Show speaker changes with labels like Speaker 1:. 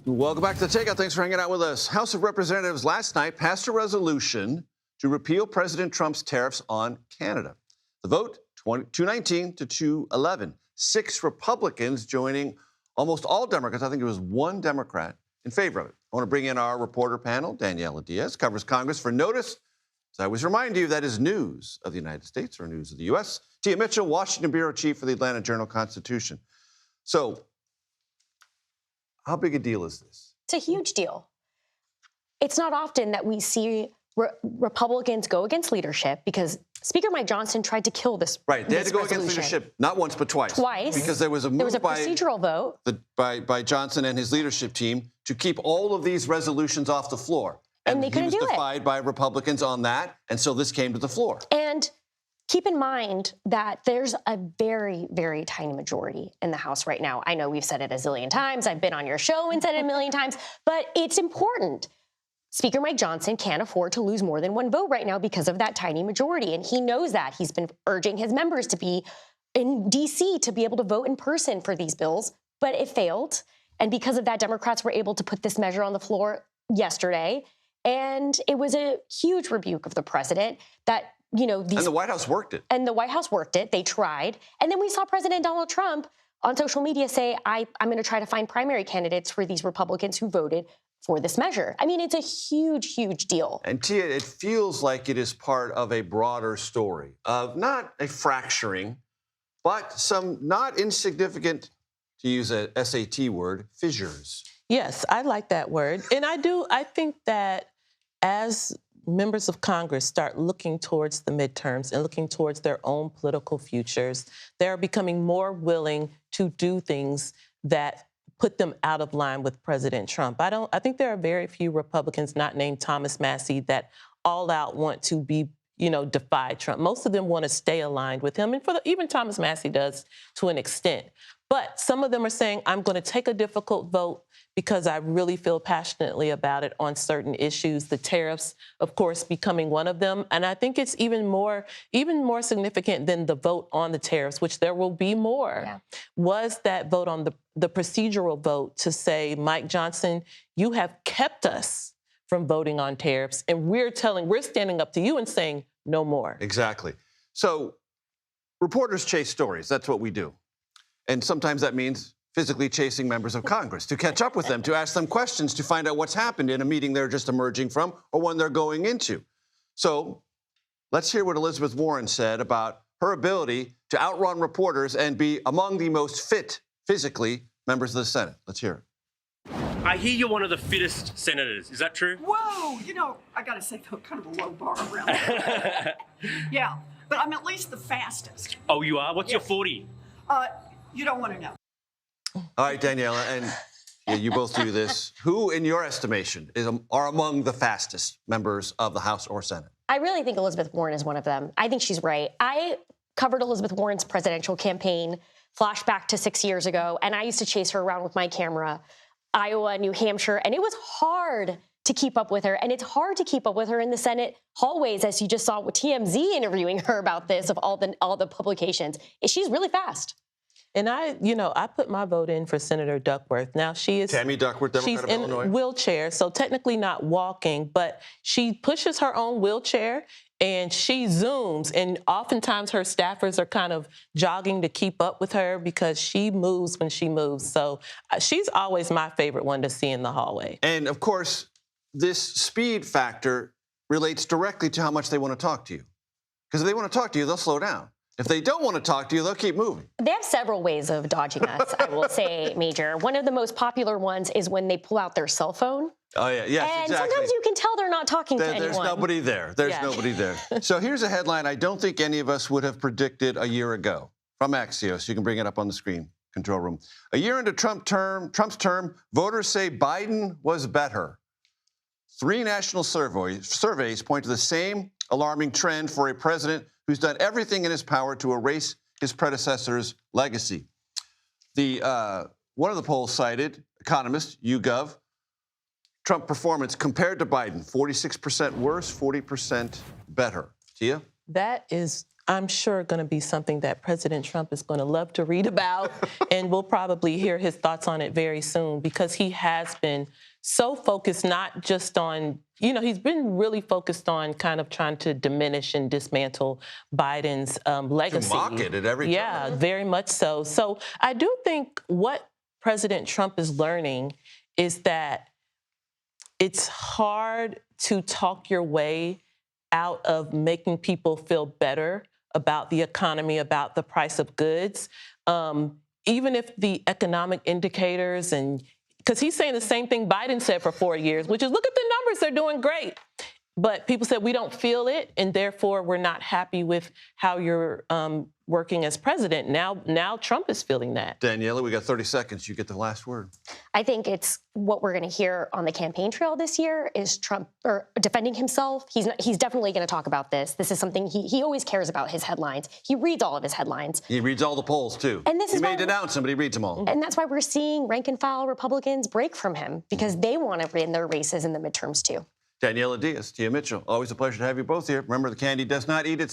Speaker 1: Welcome back to The Takeout. Thanks for hanging out with us. House of Representatives last night passed a resolution to repeal President Trump's tariffs on Canada. The vote, 219 to 211. 6 Republicans joining almost all Democrats. I think it was 1 Democrat in favor of it. I want to bring in our reporter panel. Daniella Diaz covers Congress for NOTUS. As I always remind you, that is news of the United States or news of the U.S. Tia Mitchell, Washington Bureau Chief for the Atlanta Journal-Constitution. So, how big a deal is this?
Speaker 2: It's a huge deal. It's not often that we see Republicans go against leadership because Speaker Mike Johnson tried to kill this.
Speaker 1: Right, they had to go against leadership not once but twice.
Speaker 2: Twice.
Speaker 1: Because there was a move
Speaker 2: procedural vote
Speaker 1: by Johnson and his leadership team to keep all of these resolutions off the floor.
Speaker 2: And they couldn't do it.
Speaker 1: He was defied by Republicans on that, and so this came to the floor.
Speaker 2: And keep in mind that there's a very, very tiny majority in the House right now. I know we've said it a zillion times. I've been on your show and said it a million times, but it's important. Speaker Mike Johnson can't afford to lose more than 1 vote right now because of that tiny majority, and he knows that. He's been urging his members to be in D.C. to be able to vote in person for these bills, but it failed. And because of that, Democrats were able to put this measure on the floor yesterday, and it was a huge rebuke of the president that, you know,
Speaker 1: and the White House worked it.
Speaker 2: And the White House worked it. They tried. And then we saw President Donald Trump on social media say, I'm going to try to find primary candidates for these Republicans who voted for this measure. I mean, it's a huge, huge deal.
Speaker 1: And Tia, it feels like it is part of a broader story of not a fracturing, but some not insignificant, to use a SAT word, fissures.
Speaker 3: Yes, I like that word. And I think that as members of Congress start looking towards the midterms and looking towards their own political futures, they're becoming more willing to do things that put them out of line with President Trump. I think there are very few Republicans not named Thomas Massie that all out want to be, defy Trump. Most of them want to stay aligned with him. And even Thomas Massie does to an extent. But some of them are saying, I'm going to take a difficult vote because I really feel passionately about it on certain issues, the tariffs, of course, becoming one of them. And I think it's even more significant than the vote on the tariffs, which there will be more, was that vote on the procedural vote to say, Mike Johnson, you have kept us from voting on tariffs, and we're standing up to you and saying no more.
Speaker 1: Exactly. So reporters chase stories. That's what we do. And sometimes that means physically chasing members of Congress to catch up with them, to ask them questions, to find out what's happened in a meeting they're just emerging from or one they're going into. So let's hear what Elizabeth Warren said about her ability to outrun reporters and be among the most fit physically members of the Senate. Let's hear it.
Speaker 4: I hear you're one of the fittest senators. Is that true?
Speaker 5: Whoa, I got to say, kind of a low bar around there. Yeah, but I'm at least the fastest.
Speaker 4: Oh, you are? What's your 40?
Speaker 5: You don't want to know.
Speaker 1: All right, Daniella, and you both do this. Who, in your estimation, are among the fastest members of the House or Senate?
Speaker 2: I really think Elizabeth Warren is one of them. I think she's right. I covered Elizabeth Warren's presidential campaign, flashback to 6 years ago, and I used to chase her around with my camera, Iowa, New Hampshire, and it was hard to keep up with her. And it's hard to keep up with her in the Senate hallways, as you just saw with TMZ interviewing her about this, of all the publications. She's really fast.
Speaker 3: And I put my vote in for Senator Duckworth. Now she is
Speaker 1: Tammy Duckworth, Democrat of Illinois.
Speaker 3: She's in wheelchair, so technically not walking, but she pushes her own wheelchair and she zooms. And oftentimes her staffers are kind of jogging to keep up with her because she moves when she moves. So she's always my favorite one to see in the hallway.
Speaker 1: And of course, this speed factor relates directly to how much they want to talk to you. Because if they want to talk to you, they'll slow down. If they don't want to talk to you, they'll keep moving.
Speaker 2: They have several ways of dodging us, I will say, Major. One of the most popular ones is when they pull out their cell phone.
Speaker 1: Oh, yeah. Yes,
Speaker 2: and
Speaker 1: exactly.
Speaker 2: sometimes you can tell they're not talking to anyone.
Speaker 1: There's nobody there. There's nobody there. So here's a headline I don't think any of us would have predicted a year ago from Axios. You can bring it up on the screen, control room. A year into Trump's term, voters say Biden was better. 3 national surveys point to the same alarming trend for a president who's done everything in his power to erase his predecessor's legacy. One of the polls cited, economist, YouGov, Trump performance compared to Biden, 46% worse, 40% better. Tia?
Speaker 3: That is I'm sure going to be something that President Trump is going to love to read about, and we'll probably hear his thoughts on it very soon, because he has been so focused not just on, he's been really focused on kind of trying to diminish and dismantle Biden's legacy.
Speaker 1: To mock it at every turn.
Speaker 3: Yeah, very much so. So I do think what President Trump is learning is that it's hard to talk your way out of making people feel better about the economy, about the price of goods, even if the economic indicators, and because he's saying the same thing Biden said for 4 years, which is, look at the numbers, they're doing great. But people said, we don't feel it, and therefore we're not happy with how you're working as president. Now Trump is feeling that.
Speaker 1: Daniella, we got 30 seconds. You get the last word.
Speaker 2: I think it's what we're going to hear on the campaign trail this year is Trump defending himself. He's definitely going to talk about this. This is something he always cares about, his headlines. He reads all of his headlines.
Speaker 1: He reads all the polls, too.
Speaker 2: And this
Speaker 1: he
Speaker 2: is
Speaker 1: may denounce him, but he reads them all.
Speaker 2: And that's why we're seeing rank-and-file Republicans break from him, because they want to win their races in the midterms, too.
Speaker 1: Daniella Diaz, Tia Mitchell, always a pleasure to have you both here. Remember, the candy does not eat itself.